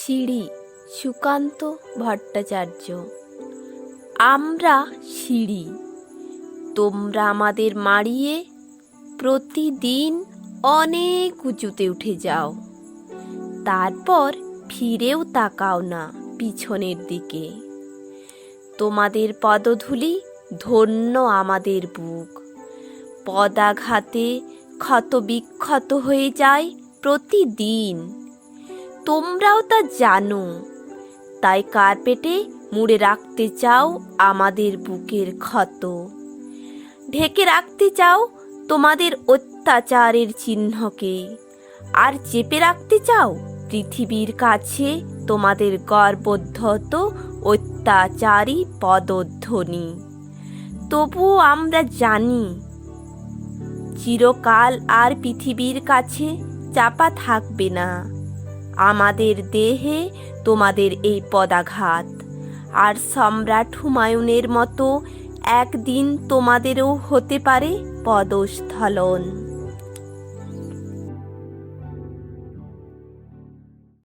সিঁড়ি, সুকান্ত ভট্টাচার্য। আমরা সিঁড়ি, তোমরা আমাদের মাড়িয়ে প্রতিদিন অনেক উঁচুতে উঠে যাও, তারপর ফিরেও তাকাও না পিছনের দিকে। তোমাদের পদধূলি ধন্য আমাদের বুক, পদাঘাতে ক্ষত বিক্ষত হয়ে যায় প্রতিদিন। তোমরাও তা জানো, তাই কার্পেটে মুড়ে রাখতে চাও আমাদের বুকের ক্ষত, ঢেকে রাখতে চাও তোমাদের অত্যাচারের চিহ্নকে, আর চেপে রাখতে চাও পৃথিবীর কাছে তোমাদের গর্বোদ্ধত অত্যাচারী পদধ্বনি। তবুও আমরা জানি, চিরকাল আর পৃথিবীর কাছে চাপা থাকবে না আমাদের দেহে তোমাদের এই পদাঘাত, আর সম্রাট হুমায়ুনের মতো একদিন তোমাদেরও হতে পারে পদস্খলন।